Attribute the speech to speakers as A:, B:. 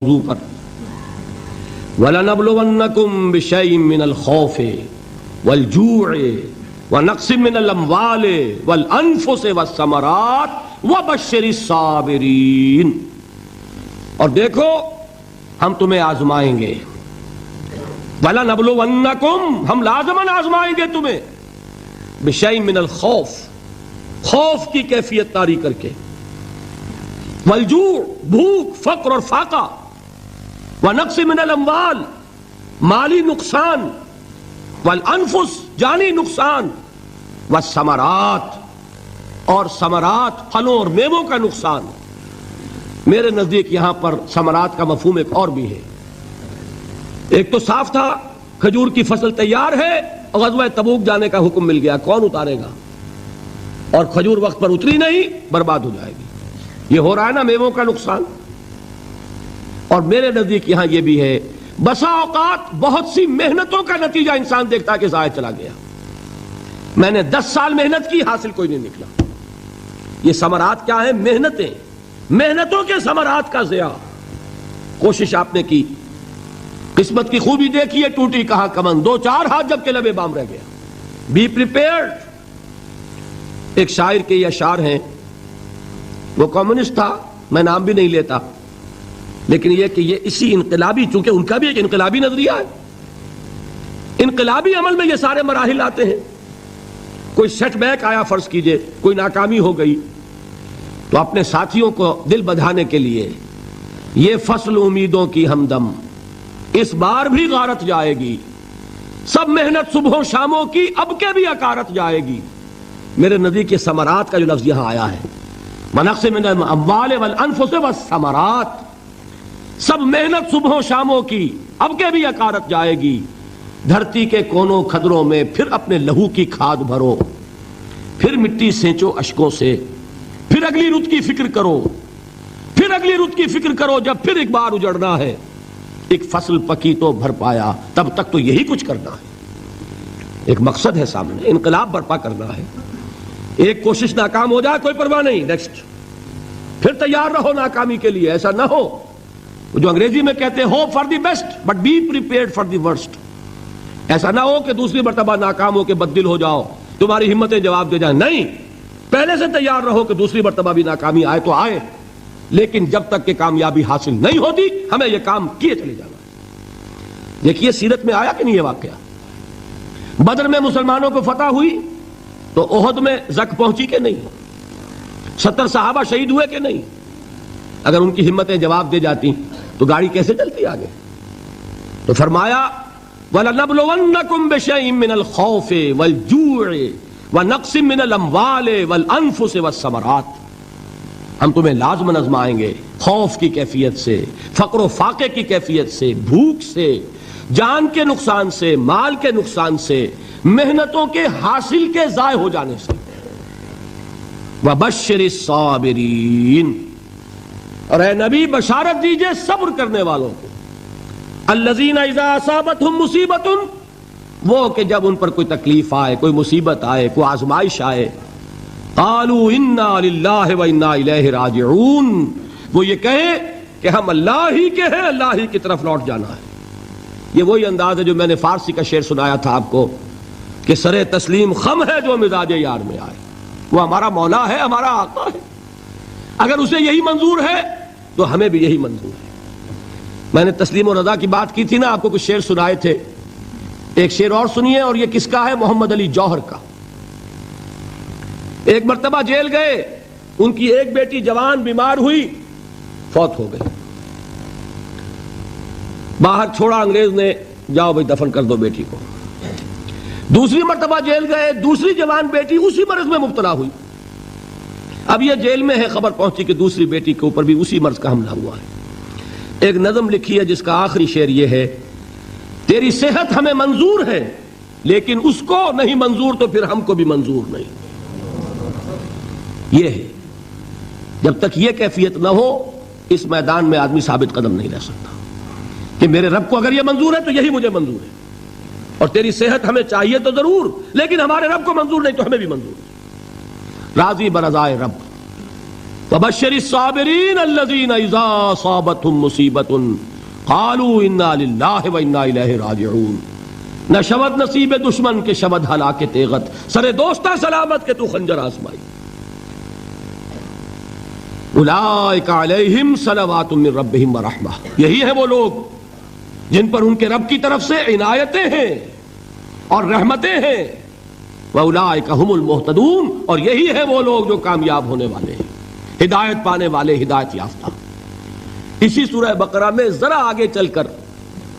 A: موضوع پر وَلَنَبْلُوَنَّكُمْ بِشَيْءٍ مِّنَ الْخَوْفِ وَالْجُوعِ وَنَقْصٍ مِّنَ الْأَمْوَالِ وَالْأَنفُسِ وَالثَّمَرَاتِ وَبَشِّرِ الصَّابِرِينَ۔ اور دیکھو ہم تمہیں آزمائیں گے، وَلَنَبْلُوَنَّكُمْ ہم لازماً آزمائیں گے تمہیں، بِشَيْءٍ مِّنَ الْخَوْفِ خوف کی کیفیت طاری کر کے، والجوع بھوک فقر اور فاقہ، ونقص من الاموال مالی نقصان، والانفس جانی نقصان، والثمرات اور ثمرات پھلوں اور میووں کا نقصان۔ میرے نزدیک یہاں پر ثمرات کا مفہوم ایک اور بھی ہے۔ ایک تو صاف تھا کھجور کی فصل تیار ہے اور غزوہ تبوک جانے کا حکم مل گیا، کون اتارے گا؟ اور کھجور وقت پر اتری نہیں، برباد ہو جائے گی۔ یہ ہو رہا ہے نا میووں کا نقصان۔ اور میرے نزدیک یہاں یہ بھی ہے، بسا اوقات بہت سی محنتوں کا نتیجہ انسان دیکھتا ہے کہ ضائع چلا گیا، میں نے 10 سال محنت کی، حاصل کوئی نہیں نکلا۔ یہ ثمرات کیا ہیں؟ محنتیں، محنتوں کے ثمرات کا ضیاع۔ کوشش آپ نے کی، قسمت کی خوبی دیکھی ہے، ٹوٹی کہاں کمن، 2-4 ہاتھ جب کے لبے بام رہ گیا۔ Be prepared. ایک شاعر کے یہ اشعار ہیں، وہ کمیونسٹ تھا، میں نام بھی نہیں لیتا، لیکن یہ کہ یہ اسی انقلابی، چونکہ ان کا بھی ایک انقلابی نظریہ ہے، انقلابی عمل میں یہ سارے مراحل آتے ہیں۔ کوئی سیٹ بیک آیا، فرض کیجئے کوئی ناکامی ہو گئی، تو اپنے ساتھیوں کو دل بدھانے کے لیے یہ فصل امیدوں کی ہمدم اس بار بھی غارت جائے گی، سب محنت صبحوں شاموں کی اب کے بھی اکارت جائے گی۔ میرے نزدیک یہ ثمرات کا جو لفظ یہاں آیا ہے، وَنَقْصٍ مِّنَ الْأَمْوَالِ وَالْأَنفُسِ وَالثَّمَرَاتِ، سب محنت صبحوں شاموں کی اب کے بھی اکارت جائے گی۔ دھرتی کے کونوں کھدروں میں پھر اپنے لہو کی کھاد بھرو، پھر مٹی سینچو اشکوں سے، پھر اگلی رت کی فکر کرو، پھر اگلی رت کی فکر کرو، جب پھر ایک بار اجڑنا ہے۔ ایک فصل پکی تو بھر پایا، تب تک تو یہی کچھ کرنا ہے۔ ایک مقصد ہے سامنے، انقلاب برپا کرنا ہے۔ ایک کوشش ناکام ہو جائے کوئی پرواہ نہیں، نیکسٹ، پھر تیار رہو ناکامی کے لیے۔ ایسا نہ ہو جو انگریزی میں کہتے ہیں hope for the best but be prepared for the worst. ایسا نہ ہو کہ دوسری مرتبہ ناکام ہو کے بددل ہو جاؤ، تمہاری ہمتیں جواب دے جائیں۔ نہیں، پہلے سے تیار رہو کہ دوسری مرتبہ بھی ناکامی آئے تو آئے، لیکن جب تک کہ کامیابی حاصل نہیں ہوتی ہمیں یہ کام کیے چلے جانا ہے۔ دیکھیے سیرت میں آیا کہ نہیں یہ واقعہ؟ بدر میں مسلمانوں کو فتح ہوئی تو احد میں زک پہنچی کہ نہیں؟ 70 صحابہ شہید ہوئے کہ نہیں؟ اگر ان کی ہمتیں جواب دے جاتی تو گاڑی کیسے چلتی آگے؟ تو فرمایا وَلَنَبْلُوَنَّكُمْ بِشَيْءٍ مِّنَ الْخَوْفِ وَالْجُوعِ وَنَقْصٍ مِّنَ الْأَمْوَالِ وَالْأَنفُسِ وَالثَّمَرَاتِ، ہم تمہیں لازماً آزمائیں گے، خوف کی کیفیت سے، فقر و فاقے کی کیفیت سے، بھوک سے، جان کے نقصان سے، مال کے نقصان سے، محنتوں کے حاصل کے ضائع ہو جانے سے۔ وَبَشِّرِ الصَّابِرِينَ، اور اے نبی بشارت دیجئے صبر کرنے والوں کو۔ الذین اذا اصابتہم مصیبت، وہ کہ جب ان پر کوئی تکلیف آئے، کوئی مصیبت آئے، کوئی آزمائش آئے، قالوا انا للہ وانا الیہ راجعون، وہ یہ کہیں کہ ہم اللہ ہی کے ہیں، اللہ ہی کی طرف لوٹ جانا ہے۔ یہ وہی انداز ہے جو میں نے فارسی کا شعر سنایا تھا آپ کو کہ سرے تسلیم خم ہے جو مزاج یار میں آئے۔ وہ ہمارا مولا ہے، ہمارا آقا ہے، اگر اسے یہی منظور ہے تو ہمیں بھی یہی منظور ہے۔ میں نے تسلیم و رضا کی بات کی تھی نا، آپ کو کچھ شعر سنائے تھے، ایک شعر اور سنیے، اور یہ کس کا ہے؟ محمد علی جوہر کا۔ ایک مرتبہ جیل گئے، ان کی ایک بیٹی جوان بیمار ہوئی، فوت ہو گئی، باہر چھوڑا انگریز نے، جاؤ بھائی دفن کر دو بیٹی کو۔ دوسری مرتبہ جیل گئے، دوسری جوان بیٹی اسی مرض میں مبتلا ہوئی۔ اب یہ جیل میں ہے، خبر پہنچی کہ دوسری بیٹی کے اوپر بھی اسی مرض کا حملہ ہوا ہے۔ ایک نظم لکھی ہے جس کا آخری شعر یہ ہے، تیری صحت ہمیں منظور ہے لیکن اس کو نہیں منظور تو پھر ہم کو بھی منظور نہیں۔ یہ ہے، جب تک یہ کیفیت نہ ہو اس میدان میں آدمی ثابت قدم نہیں رہ سکتا کہ میرے رب کو اگر یہ منظور ہے تو یہی مجھے منظور ہے، اور تیری صحت ہمیں چاہیے تو ضرور، لیکن ہمارے رب کو منظور نہیں تو ہمیں بھی منظور ہے۔ راضی برضائے رب، وبشر الصابرین الذین اذا اصابتهم مصیبۃ قالوا انا للہ وانا الیہ راجعون. نہ شود نصیب دشمن کے شود ہلاک تیغت، سر دوستہ سلامت کے تو خنجر آزمائی. اولئک علیہم صلوات من ربہم ورحمہ، یہی ہے وہ لوگ جن پر ان کے رب کی طرف سے عنایتیں ہیں اور رحمتیں ہیں. وَأُولَٰئِكَ هُمُ الْمُهْتَدُونَ، اور یہی ہے وہ لوگ جو کامیاب ہونے والے ہیں، ہدایت پانے والے، ہدایت یافتہ. اسی سورہ بقرہ میں ذرا آگے چل کر